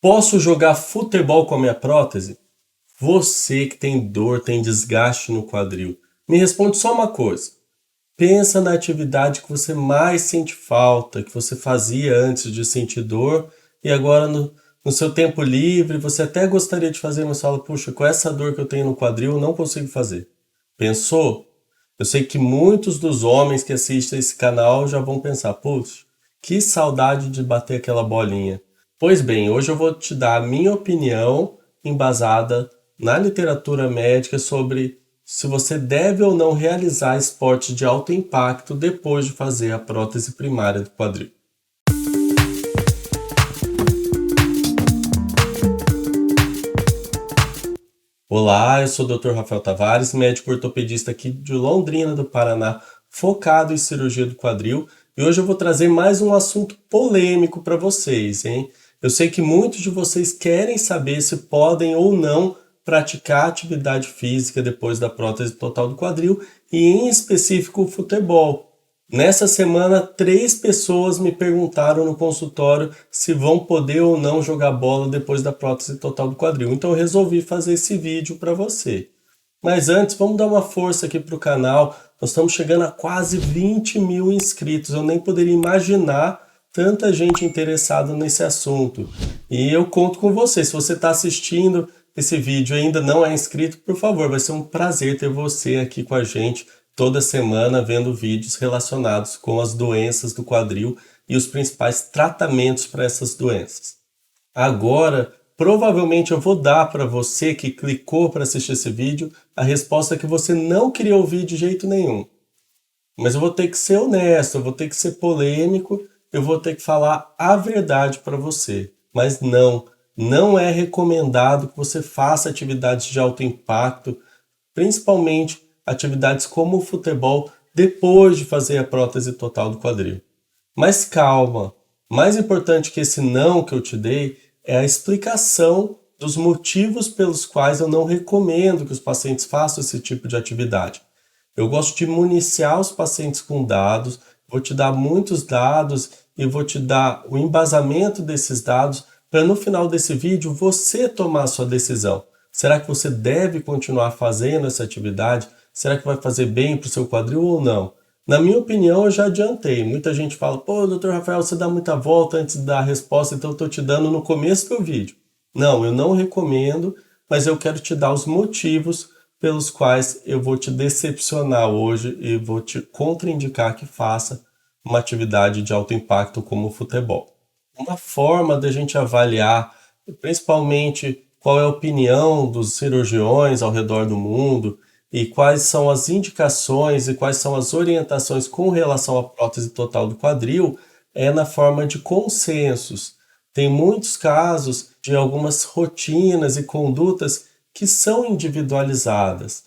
Posso jogar futebol com a minha prótese? Você que tem dor, tem desgaste no quadril, me responde só uma coisa. Pensa na atividade que você mais sente falta, que você fazia antes de sentir dor e agora no seu tempo livre você até gostaria de fazer, mas fala, puxa, com essa dor que eu tenho no quadril eu não consigo fazer. Pensou? Eu sei que muitos dos homens que assistem esse canal já vão pensar, puxa, que saudade de bater aquela bolinha. Pois bem, hoje eu vou te dar a minha opinião embasada na literatura médica sobre se você deve ou não realizar esporte de alto impacto depois de fazer a prótese primária do quadril. Olá, eu sou o Dr. Rafael Tavares, médico ortopedista aqui de Londrina, do Paraná, focado em cirurgia do quadril, e hoje eu vou trazer mais um assunto polêmico para vocês, hein? Eu sei que muitos de vocês querem saber se podem ou não praticar atividade física depois da prótese total do quadril e, em específico, o futebol. Nessa semana, 3 pessoas me perguntaram no consultório se vão poder ou não jogar bola depois da prótese total do quadril. Então eu resolvi fazer esse vídeo para você. Mas antes, vamos dar uma força aqui para o canal. Nós estamos chegando a quase 20 mil inscritos. Eu nem poderia imaginar tanta gente interessada nesse assunto. E eu conto com você. Se você está assistindo esse vídeo e ainda não é inscrito, por favor, vai ser um prazer ter você aqui com a gente toda semana vendo vídeos relacionados com as doenças do quadril e os principais tratamentos para essas doenças. Agora, provavelmente eu vou dar para você que clicou para assistir esse vídeo a resposta que você não queria ouvir de jeito nenhum. Mas eu vou ter que ser honesto, eu vou ter que ser polêmico, eu vou ter que falar a verdade para você. Mas não é recomendado que você faça atividades de alto impacto, principalmente atividades como o futebol, depois de fazer a prótese total do quadril. Mas calma, mais importante que esse não que eu te dei é a explicação dos motivos pelos quais eu não recomendo que os pacientes façam esse tipo de atividade. Eu gosto de municiar os pacientes com dados, vou te dar muitos dados e vou te dar o embasamento desses dados para no final desse vídeo você tomar a sua decisão. Será que você deve continuar fazendo essa atividade? Será que vai fazer bem para o seu quadril ou não? Na minha opinião, eu já adiantei. Muita gente fala, pô, Dr. Rafael, você dá muita volta antes da resposta, então eu estou te dando no começo do vídeo. Não, eu não recomendo, mas eu quero te dar os motivos pelos quais eu vou te decepcionar hoje e vou te contraindicar que faça uma atividade de alto impacto como o futebol. Uma forma da gente avaliar, principalmente, qual é a opinião dos cirurgiões ao redor do mundo e quais são as indicações e quais são as orientações com relação à prótese total do quadril, é na forma de consensos. Tem muitos casos de algumas rotinas e condutas que são individualizadas.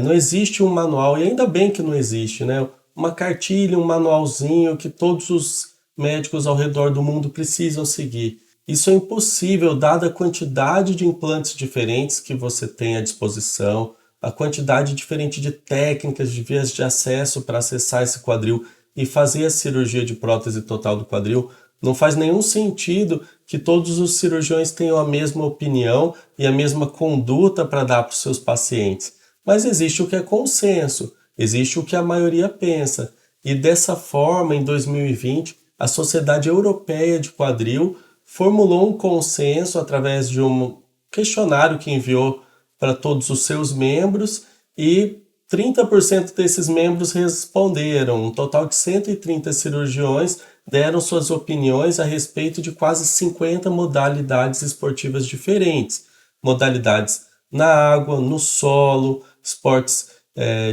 Não existe um manual, e ainda bem que não existe, né? Uma cartilha, um manualzinho que todos os médicos ao redor do mundo precisam seguir. Isso é impossível, dada a quantidade de implantes diferentes que você tem à disposição, a quantidade diferente de técnicas, de vias de acesso para acessar esse quadril e fazer a cirurgia de prótese total do quadril. Não faz nenhum sentido que todos os cirurgiões tenham a mesma opinião e a mesma conduta para dar para os seus pacientes. Mas existe o que é consenso, existe o que a maioria pensa. E dessa forma, em 2020, a Sociedade Europeia de Quadril formulou um consenso através de um questionário que enviou para todos os seus membros e 30% desses membros responderam. Um total de 130 cirurgiões deram suas opiniões a respeito de quase 50 modalidades esportivas diferentes. Modalidades na água, no solo, esportes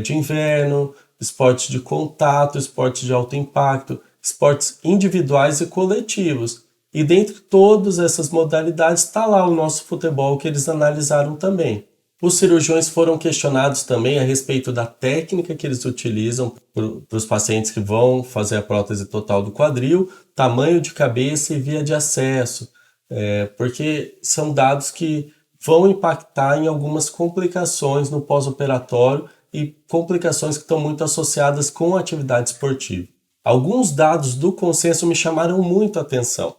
de inverno, esportes de contato, esportes de alto impacto, esportes individuais e coletivos. E dentre todas essas modalidades está lá o nosso futebol que eles analisaram também. Os cirurgiões foram questionados também a respeito da técnica que eles utilizam para os pacientes que vão fazer a prótese total do quadril, tamanho de cabeça e via de acesso, porque são dados que vão impactar em algumas complicações no pós-operatório e complicações que estão muito associadas com a atividade esportiva. Alguns dados do consenso me chamaram muito a atenção.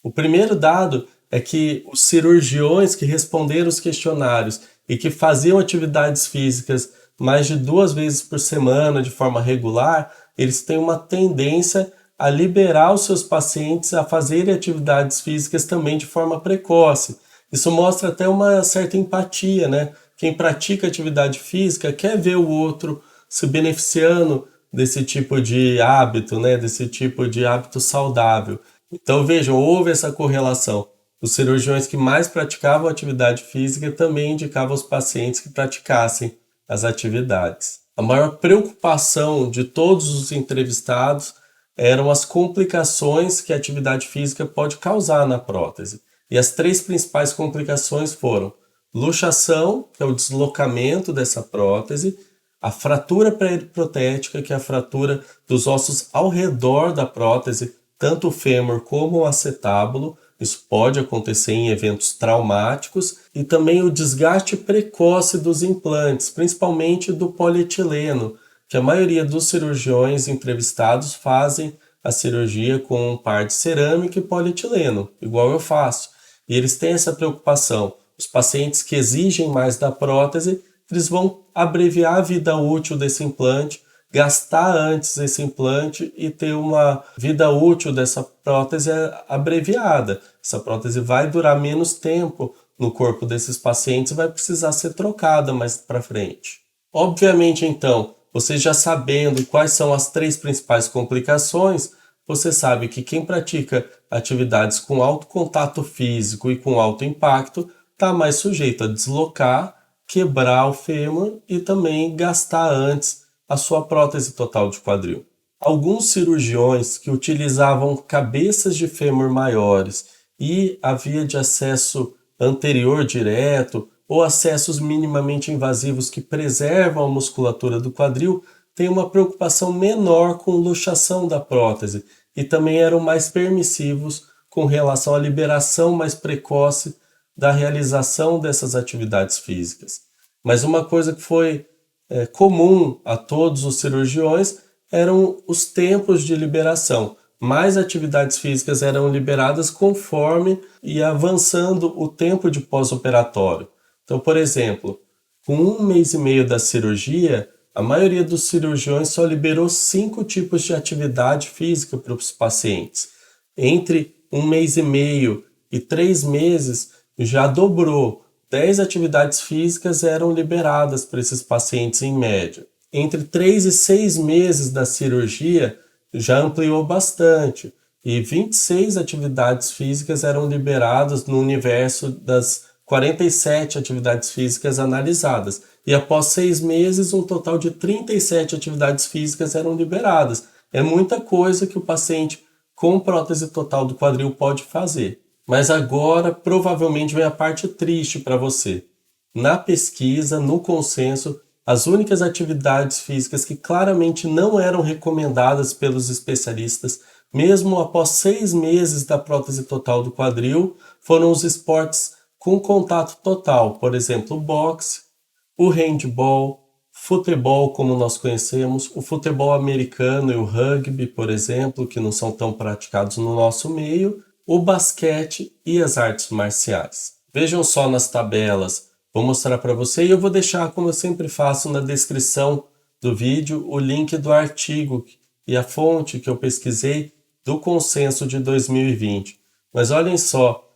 O primeiro dado é que os cirurgiões que responderam os questionários e que faziam atividades físicas mais de 2 vezes por semana de forma regular, eles têm uma tendência a liberar os seus pacientes a fazerem atividades físicas também de forma precoce. Isso mostra até uma certa empatia, né? Quem pratica atividade física quer ver o outro se beneficiando desse tipo de hábito, né? Desse tipo de hábito saudável. Então vejam, houve essa correlação. Os cirurgiões que mais praticavam atividade física também indicavam aos pacientes que praticassem as atividades. A maior preocupação de todos os entrevistados eram as complicações que a atividade física pode causar na prótese. E as 3 principais complicações foram luxação, que é o deslocamento dessa prótese, a fratura periprotética, que é a fratura dos ossos ao redor da prótese, tanto o fêmur como o acetábulo. Isso pode acontecer em eventos traumáticos, e também o desgaste precoce dos implantes, principalmente do polietileno, que a maioria dos cirurgiões entrevistados fazem a cirurgia com um par de cerâmica e polietileno, igual eu faço. E eles têm essa preocupação. Os pacientes que exigem mais da prótese, eles vão abreviar a vida útil desse implante, gastar antes esse implante e ter uma vida útil dessa prótese abreviada. Essa prótese vai durar menos tempo no corpo desses pacientes e vai precisar ser trocada mais para frente. Obviamente, então, você já sabendo quais são as 3 principais complicações, você sabe que quem pratica atividades com alto contato físico e com alto impacto está mais sujeito a deslocar, quebrar o fêmur e também gastar antes a sua prótese total de quadril. Alguns cirurgiões que utilizavam cabeças de fêmur maiores e a via de acesso anterior direto ou acessos minimamente invasivos que preservam a musculatura do quadril têm uma preocupação menor com luxação da prótese e também eram mais permissivos com relação à liberação mais precoce da realização dessas atividades físicas. Mas uma coisa que foi comum a todos os cirurgiões eram os tempos de liberação. Mais atividades físicas eram liberadas conforme ia avançando o tempo de pós-operatório. Então, por exemplo, com 1 mês e meio da cirurgia, a maioria dos cirurgiões só liberou 5 tipos de atividade física para os pacientes. Entre 1 mês e meio e 3 meses, já dobrou. 10 atividades físicas eram liberadas para esses pacientes em média. Entre 3 e 6 meses da cirurgia, já ampliou bastante. E 26 atividades físicas eram liberadas no universo das 47 atividades físicas analisadas. E após 6 meses, um total de 37 atividades físicas eram liberadas. É muita coisa que o paciente com prótese total do quadril pode fazer. Mas agora, provavelmente, vem a parte triste para você. Na pesquisa, no consenso, as únicas atividades físicas que claramente não eram recomendadas pelos especialistas, mesmo após 6 meses da prótese total do quadril, foram os esportes com contato total, por exemplo, o boxe, o handball, futebol como nós conhecemos, o futebol americano e o rugby, por exemplo, que não são tão praticados no nosso meio, o basquete e as artes marciais. Vejam só nas tabelas, vou mostrar para você e eu vou deixar, como eu sempre faço, na descrição do vídeo o link do artigo e a fonte que eu pesquisei do consenso de 2020. Mas olhem só,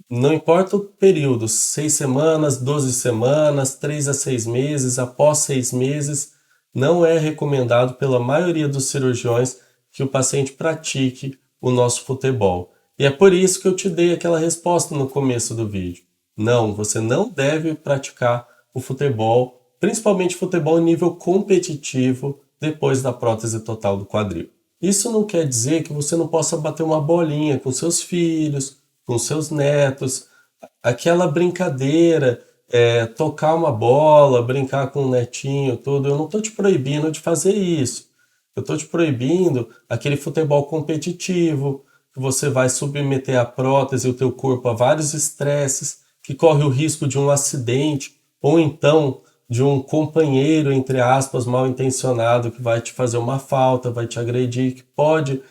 não importa o período, 6 semanas, 12 semanas, 3 a 6 meses, após 6 meses, não é recomendado pela maioria dos cirurgiões que o paciente pratique o nosso futebol. E é por isso que eu te dei aquela resposta no começo do vídeo. Não, você não deve praticar o futebol, principalmente futebol em nível competitivo, depois da prótese total do quadril. Isso não quer dizer que você não possa bater uma bolinha com seus filhos, com seus netos, aquela brincadeira, tocar uma bola, brincar com um netinho, tudo. Eu não estou te proibindo de fazer isso. Eu estou te proibindo aquele futebol competitivo, que você vai submeter a prótese e o teu corpo a vários estresses, que corre o risco de um acidente, ou então de um companheiro, entre aspas, mal intencionado, que vai te fazer uma falta, vai te agredir, que pode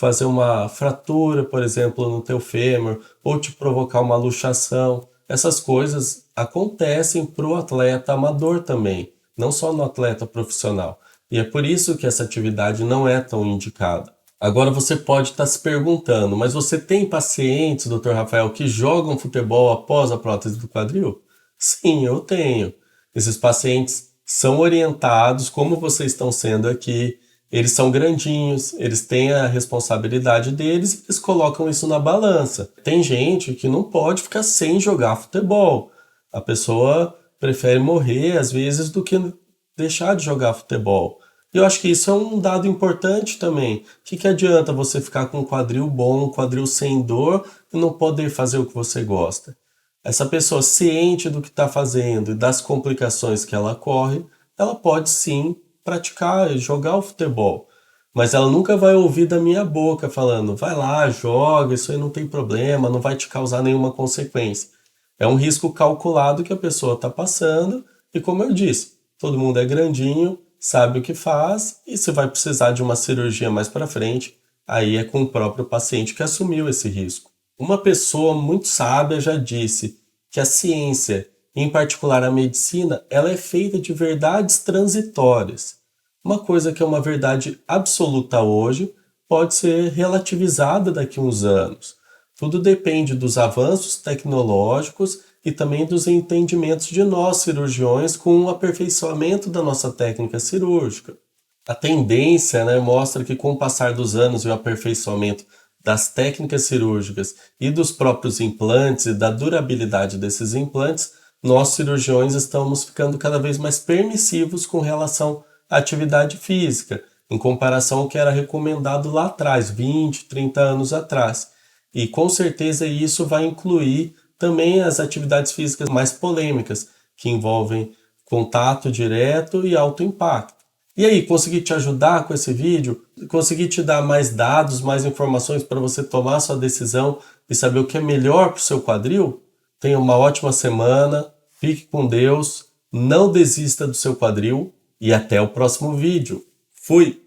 fazer uma fratura, por exemplo, no teu fêmur, ou te provocar uma luxação. Essas coisas acontecem para o atleta amador também, não só no atleta profissional. E é por isso que essa atividade não é tão indicada. Agora você pode estar se perguntando, mas você tem pacientes, Dr. Rafael, que jogam futebol após a prótese do quadril? Sim, eu tenho. Esses pacientes são orientados, como vocês estão sendo aqui, eles são grandinhos, eles têm a responsabilidade deles e eles colocam isso na balança. Tem gente que não pode ficar sem jogar futebol. A pessoa prefere morrer, às vezes, do que deixar de jogar futebol. E eu acho que isso é um dado importante também. O que adianta você ficar com um quadril bom, um quadril sem dor e não poder fazer o que você gosta? Essa pessoa ciente do que está fazendo e das complicações que ela corre, ela pode sim praticar e jogar o futebol. Mas ela nunca vai ouvir da minha boca falando, vai lá, joga, isso aí não tem problema, não vai te causar nenhuma consequência. É um risco calculado que a pessoa está passando e, como eu disse, todo mundo é grandinho, sabe o que faz e se vai precisar de uma cirurgia mais para frente, aí é com o próprio paciente que assumiu esse risco. Uma pessoa muito sábia já disse que a ciência, em particular a medicina, ela é feita de verdades transitórias. Uma coisa que é uma verdade absoluta hoje pode ser relativizada daqui a uns anos. Tudo depende dos avanços tecnológicos e também dos entendimentos de nós, cirurgiões, com o aperfeiçoamento da nossa técnica cirúrgica. A tendência, mostra que com o passar dos anos e o aperfeiçoamento das técnicas cirúrgicas e dos próprios implantes e da durabilidade desses implantes, nós cirurgiões estamos ficando cada vez mais permissivos com relação à atividade física, em comparação ao que era recomendado lá atrás, 20, 30 anos atrás. E com certeza isso vai incluir também as atividades físicas mais polêmicas, que envolvem contato direto e alto impacto. E aí, consegui te ajudar com esse vídeo? Consegui te dar mais dados, mais informações para você tomar sua decisão e saber o que é melhor para o seu quadril? Tenha uma ótima semana, fique com Deus, não desista do seu quadril e até o próximo vídeo. Fui!